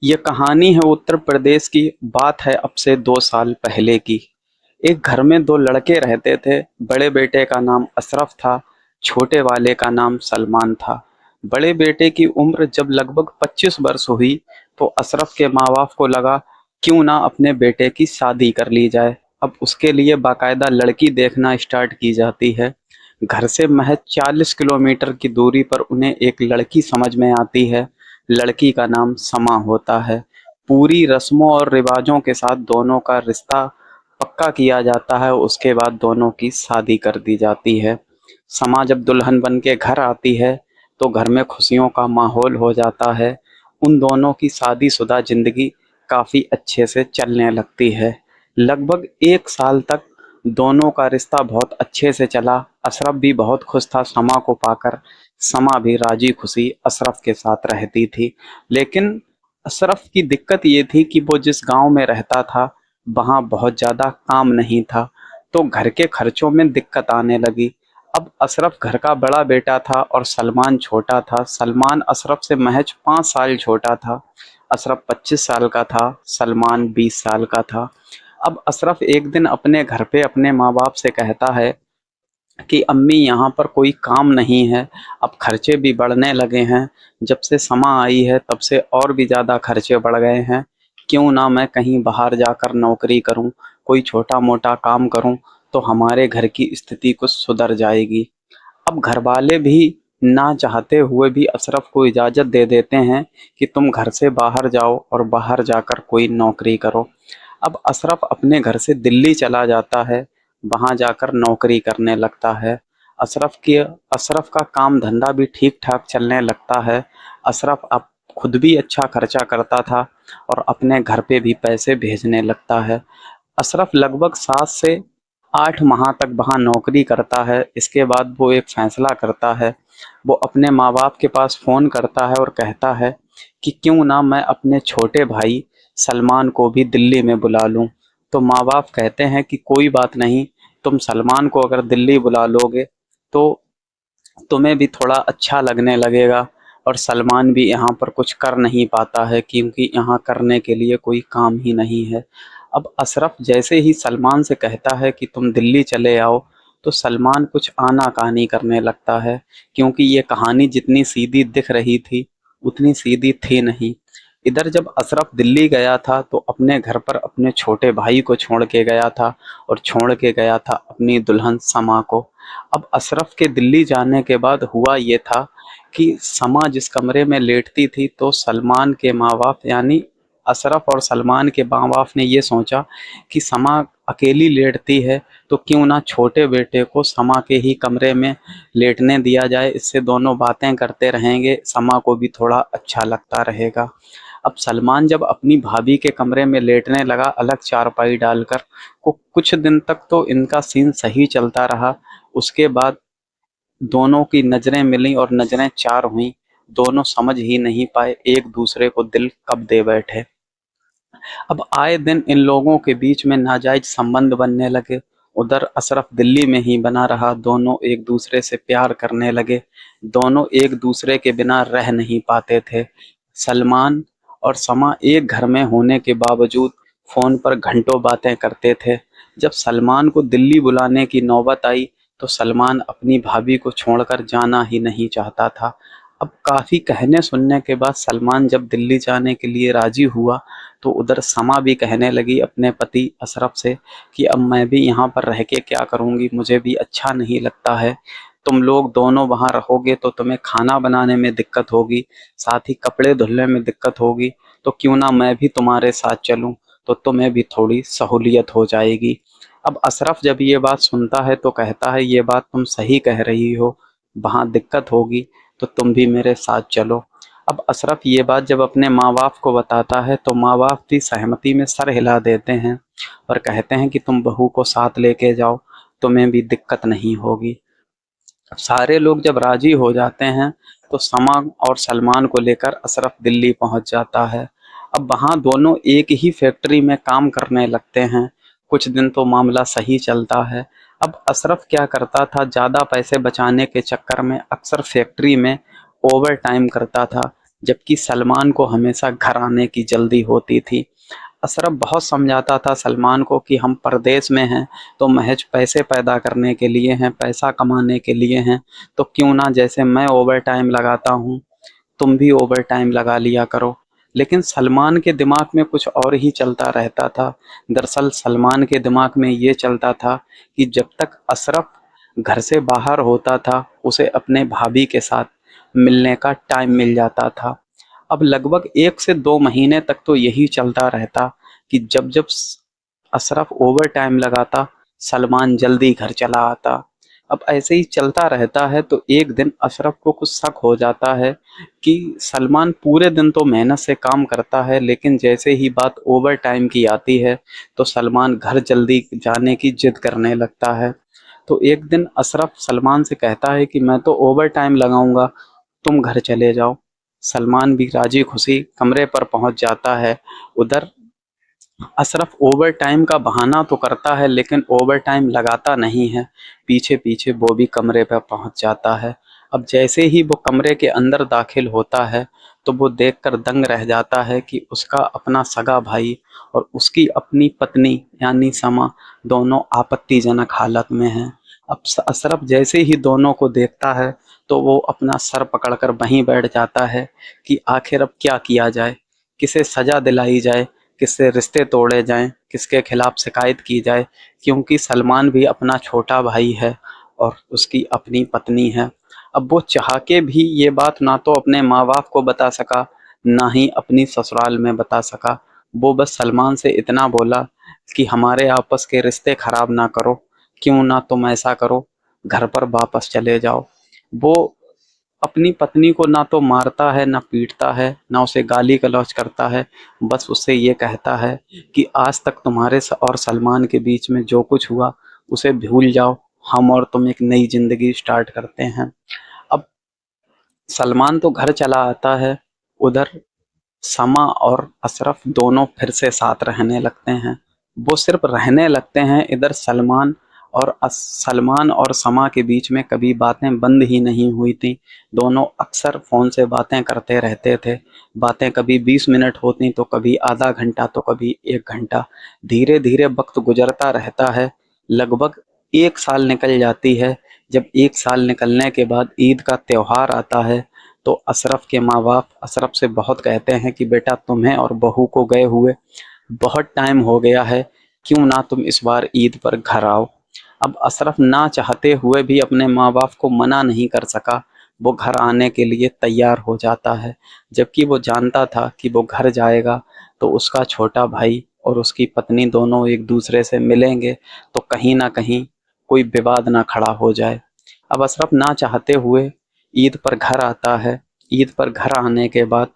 ये कहानी है उत्तर प्रदेश की। बात है अब से 2 साल पहले की। एक घर में दो लड़के रहते थे। बड़े बेटे का नाम अशरफ था, छोटे वाले का नाम सलमान था। बड़े बेटे की उम्र जब लगभग 25 वर्ष हुई तो अशरफ के माँ बाप को लगा क्यों ना अपने बेटे की शादी कर ली जाए। अब उसके लिए बाकायदा लड़की देखना स्टार्ट की जाती है। घर से महज 40 किलोमीटर की दूरी पर उन्हें एक लड़की समझ में आती है। लड़की का नाम समा होता है। पूरी रस्मों और रिवाजों के साथ दोनों का रिश्ता पक्का किया जाता है। उसके बाद दोनों की शादी कर दी जाती है। समा जब दुल्हन बन के घर आती है तो घर में खुशियों का माहौल हो जाता है। उन दोनों की शादीशुदा जिंदगी काफी अच्छे से चलने लगती है। लगभग 1 साल तक दोनों का रिश्ता बहुत अच्छे से चला। अशरफ भी बहुत खुश था समा को पाकर। समा भी राजी खुशी अशरफ के साथ रहती थी। लेकिन अशरफ की दिक्कत ये थी कि वो जिस गांव में रहता था वहाँ बहुत ज़्यादा काम नहीं था, तो घर के खर्चों में दिक्कत आने लगी। अब अशरफ घर का बड़ा बेटा था और सलमान छोटा था। सलमान अशरफ से महज 5 साल छोटा था। अशरफ 25 साल का था, सलमान 20 साल का था। अब अशरफ एक दिन अपने घर पे अपने माँ बाप से कहता है कि अम्मी यहाँ पर कोई काम नहीं है, अब खर्चे भी बढ़ने लगे हैं। जब से समा आई है तब से और भी ज़्यादा खर्चे बढ़ गए हैं। क्यों ना मैं कहीं बाहर जाकर नौकरी करूँ, कोई छोटा मोटा काम करूँ, तो हमारे घर की स्थिति कुछ सुधर जाएगी। अब घर वाले भी ना चाहते हुए भी अशरफ को इजाज़त दे देते हैं कि तुम घर से बाहर जाओ और बाहर जाकर कोई नौकरी करो। अब अशरफ अपने घर से दिल्ली चला जाता है, वहाँ जाकर नौकरी करने लगता है। अशरफ का काम धंधा भी ठीक ठाक चलने लगता है। अशरफ अब खुद भी अच्छा खर्चा करता था और अपने घर पे भी पैसे भेजने लगता है। अशरफ लगभग 7 से 8 माह तक वहाँ नौकरी करता है। इसके बाद वो एक फैसला करता है। वो अपने माँ बाप के पास फ़ोन करता है और कहता है कि क्यों ना मैं अपने छोटे भाई सलमान को भी दिल्ली में बुला लूँ। तो माँ बाप कहते हैं कि कोई बात नहीं, तुम सलमान को अगर दिल्ली बुला लोगे तो तुम्हें भी थोड़ा अच्छा लगने लगेगा। और सलमान भी यहाँ पर कुछ कर नहीं पाता है क्योंकि यहाँ करने के लिए कोई काम ही नहीं है। अब अशरफ जैसे ही सलमान से कहता है कि तुम दिल्ली चले आओ, तो सलमान कुछ आनाकानी करने लगता है क्योंकि ये कहानी जितनी सीधी दिख रही थी उतनी सीधी थी नहीं। इधर जब अशरफ दिल्ली गया था तो अपने घर पर अपने छोटे भाई को छोड़ के गया था और छोड़ के गया था अपनी दुल्हन समा को। अब अशरफ के दिल्ली जाने के बाद हुआ ये था कि समा जिस कमरे में लेटती थी तो सलमान के माँ बाप यानी अशरफ और सलमान के माँ बाप ने ये सोचा कि समा अकेली लेटती है तो क्यों ना छोटे बेटे को समा के ही कमरे में लेटने दिया जाए। इससे दोनों बातें करते रहेंगे, समा को भी थोड़ा अच्छा लगता रहेगा। अब सलमान जब अपनी भाभी के कमरे में लेटने लगा अलग चारपाई डालकर, को कुछ दिन तक तो इनका सीन सही चलता रहा। उसके बाद दोनों की नजरें मिली और नजरें चार हुईं। दोनों समझ ही नहीं पाए एक दूसरे को दिल कब दे बैठे। अब आए दिन इन लोगों के बीच में नाजायज संबंध बनने लगे। उधर अशरफ दिल्ली में ही बना रहा। दोनों एक दूसरे से प्यार करने लगे। दोनों एक दूसरे के बिना रह नहीं पाते थे। सलमान और समा एक घर में होने के बावजूद फोन पर घंटों बातें करते थे। जब सलमान को दिल्ली बुलाने की नौबत आई तो सलमान अपनी भाभी को छोड़कर जाना ही नहीं चाहता था। अब काफ़ी कहने सुनने के बाद सलमान जब दिल्ली जाने के लिए राजी हुआ तो उधर समा भी कहने लगी अपने पति अशरफ से कि अब मैं भी यहाँ पर रह के क्या करूँगी, मुझे भी अच्छा नहीं लगता है। तुम लोग दोनों वहाँ रहोगे तो तुम्हें खाना बनाने में दिक्कत होगी, साथ ही कपड़े धुलने में दिक्कत होगी, तो क्यों ना मैं भी तुम्हारे साथ चलूँ, तो तुम्हें भी थोड़ी सहूलियत हो जाएगी। अब अशरफ जब ये बात सुनता है तो कहता है ये बात तुम सही कह रही हो, वहाँ दिक्कत होगी तो तुम भी मेरे साथ चलो। अब अशरफ ये बात जब अपने माँ बाप को बताता है तो माँ बाप भी सहमति में सर हिला देते हैं और कहते हैं कि तुम बहू को साथ लेके जाओ, तुम्हें भी दिक्कत नहीं होगी। अब सारे लोग जब राजी हो जाते हैं तो समा और सलमान को लेकर अशरफ दिल्ली पहुंच जाता है। अब वहाँ दोनों एक ही फैक्ट्री में काम करने लगते हैं। कुछ दिन तो मामला सही चलता है। अब अशरफ क्या करता था, ज़्यादा पैसे बचाने के चक्कर में अक्सर फैक्ट्री में ओवर टाइम करता था। जबकि सलमान को हमेशा घर आने की जल्दी होती थी। अशरफ बहुत समझाता था सलमान को कि हम परदेश में हैं तो महज पैसे पैदा करने के लिए हैं, पैसा कमाने के लिए हैं, तो क्यों ना जैसे मैं ओवर टाइम लगाता हूँ तुम भी ओवर टाइम लगा लिया करो। लेकिन सलमान के दिमाग में कुछ और ही चलता रहता था। दरअसल सलमान के दिमाग में ये चलता था कि जब तक अशरफ घर से बाहर होता था उसे अपने भाभी के साथ मिलने का टाइम मिल जाता था। अब लगभग 1 से 2 महीने तक तो यही चलता रहता कि जब जब अशरफ ओवर टाइम लगाता सलमान जल्दी घर चला आता। अब ऐसे ही चलता रहता है तो एक दिन अशरफ को कुछ शक हो जाता है कि सलमान पूरे दिन तो मेहनत से काम करता है, लेकिन जैसे ही बात ओवर टाइम की आती है तो सलमान घर जल्दी जाने की जिद करने लगता है। तो एक दिन अशरफ सलमान से कहता है कि मैं तो ओवर टाइम लगाऊंगा, तुम घर चले जाओ। सलमान भी राजी खुशी कमरे पर पहुंच जाता है। उधर अशरफ ओवर टाइम का बहाना तो करता है लेकिन ओवर टाइम लगाता नहीं है। पीछे पीछे वो भी कमरे पर पहुंच जाता है। अब जैसे ही वो कमरे के अंदर दाखिल होता है तो वो देखकर दंग रह जाता है कि उसका अपना सगा भाई और उसकी अपनी पत्नी यानी समा दोनों आपत्तिजनक हालत में हैं। अब अशरफ जैसे ही दोनों को देखता है तो वो अपना सर पकड़कर वहीं बैठ जाता है कि आखिर अब क्या किया जाए, किसे सजा दिलाई जाए, किससे रिश्ते तोड़े जाएं, किसके खिलाफ शिकायत की जाए, क्योंकि सलमान भी अपना छोटा भाई है और उसकी अपनी पत्नी है। अब वो चाह के भी ये बात ना तो अपने माँ बाप को बता सका, ना ही अपनी ससुराल में बता सका। वो बस सलमान से इतना बोला कि हमारे आपस के रिश्ते खराब ना करो, क्यों ना तुम ऐसा करो, घर पर वापस चले जाओ। वो अपनी पत्नी को ना तो मारता है, ना पीटता है, ना उसे गाली गलौज करता है, बस उससे ये कहता है कि आज तक तुम्हारे और सलमान के बीच में जो कुछ हुआ उसे भूल जाओ, हम और तुम एक नई जिंदगी स्टार्ट करते हैं। अब सलमान तो घर चला आता है। उधर समा और अशरफ दोनों फिर से साथ रहने लगते हैं। वो सिर्फ रहने लगते हैं, इधर सलमान और समा के बीच में कभी बातें बंद ही नहीं हुई थी। दोनों अक्सर फ़ोन से बातें करते रहते थे। बातें कभी 20 मिनट होती तो कभी आधा घंटा तो कभी 1 घंटा। धीरे धीरे वक्त गुजरता रहता है। लगभग 1 साल निकल जाती है। जब 1 साल निकलने के बाद ईद का त्यौहार आता है तो अशरफ के माँ बाप अशरफ से बहुत कहते हैं कि बेटा तुम्हें और बहू को गए हुए बहुत टाइम हो गया है, क्यों ना तुम इस बार ईद पर घर आओ। अब अशरफ ना चाहते हुए भी अपने माँ बाप को मना नहीं कर सका। वो घर आने के लिए तैयार हो जाता है, जबकि वो जानता था कि वो घर जाएगा तो उसका छोटा भाई और उसकी पत्नी दोनों एक दूसरे से मिलेंगे तो कहीं ना कहीं कोई विवाद ना खड़ा हो जाए। अब अशरफ ना चाहते हुए ईद पर घर आता है। ईद पर घर आने के बाद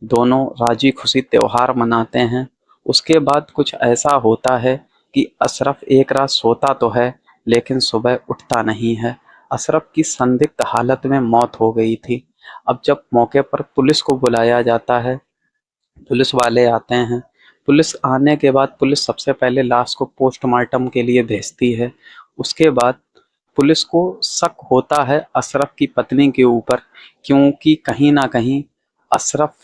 दोनों राजी खुशी त्योहार मनाते हैं। उसके बाद कुछ ऐसा होता है कि अशरफ एक रात सोता तो है लेकिन सुबह उठता नहीं है। अशरफ की संदिग्ध हालत में मौत हो गई थी। अब जब मौके पर पुलिस को बुलाया जाता है, पुलिस वाले आते हैं। पुलिस आने के बाद पुलिस सबसे पहले लाश को पोस्टमार्टम के लिए भेजती है। उसके बाद पुलिस को शक होता है अशरफ की पत्नी के ऊपर, क्योंकि कहीं ना कहीं अशरफ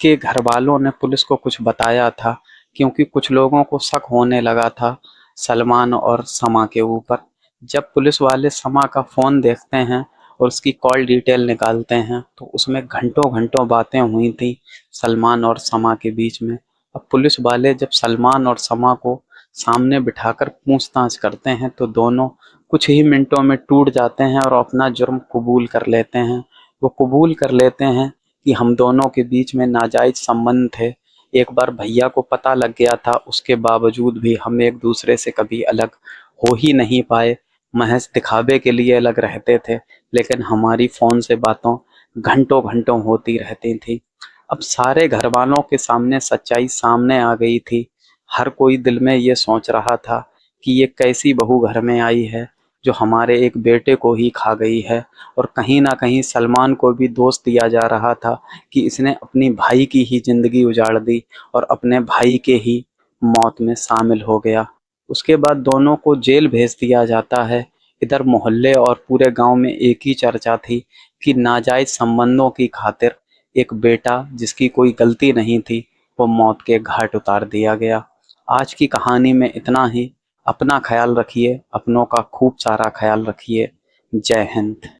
के घर वालों ने पुलिस को कुछ बताया था, क्योंकि कुछ लोगों को शक होने लगा था सलमान और समा के ऊपर। जब पुलिस वाले समा का फ़ोन देखते हैं और उसकी कॉल डिटेल निकालते हैं तो उसमें घंटों घंटों बातें हुई थी सलमान और समा के बीच में। अब पुलिस वाले जब सलमान और समा को सामने बिठाकर पूछताछ करते हैं तो दोनों कुछ ही मिनटों में टूट जाते हैं और अपना जुर्म कबूल कर लेते हैं। वो कबूल कर लेते हैं कि हम दोनों के बीच में नाजायज संबंध थे। एक बार भैया को पता लग गया था, उसके बावजूद भी हम एक दूसरे से कभी अलग हो ही नहीं पाए। महज दिखावे के लिए अलग रहते थे, लेकिन हमारी फ़ोन से बातों घंटों घंटों होती रहती थी। अब सारे घर वालों के सामने सच्चाई सामने आ गई थी। हर कोई दिल में ये सोच रहा था कि ये कैसी बहू घर में आई है जो हमारे एक बेटे को ही खा गई है। और कहीं ना कहीं सलमान को भी दोष दिया जा रहा था कि इसने अपनी भाई की ही जिंदगी उजाड़ दी और अपने भाई के ही मौत में शामिल हो गया। उसके बाद दोनों को जेल भेज दिया जाता है। इधर मोहल्ले और पूरे गांव में एक ही चर्चा थी कि नाजायज संबंधों की खातिर एक बेटा जिसकी कोई गलती नहीं थी, वो मौत के घाट उतार दिया गया। आज की कहानी में इतना ही। अपना ख्याल रखिए, अपनों का खूब सारा ख्याल रखिए। जय हिंद।